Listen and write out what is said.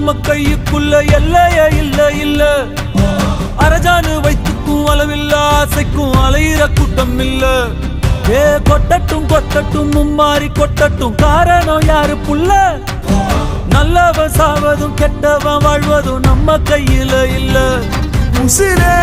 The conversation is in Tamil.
நம்ம கையுக்குள்ள எல்லைய இல்ல இல்ல. அரஜானு வைத்துக்கும் அளவில்ல, ஆசைக்கும் அலையிற கூட்டம் இல்ல. ஏ கொட்டட்டும் கொட்டட்டும் மும்மாறி கொட்டட்டும், காரணம் யாரு புள்ள? நல்லவன் சாவதும் கெட்டவன் வாழ்வதும் நம்ம கையில இல்ல. உசிரே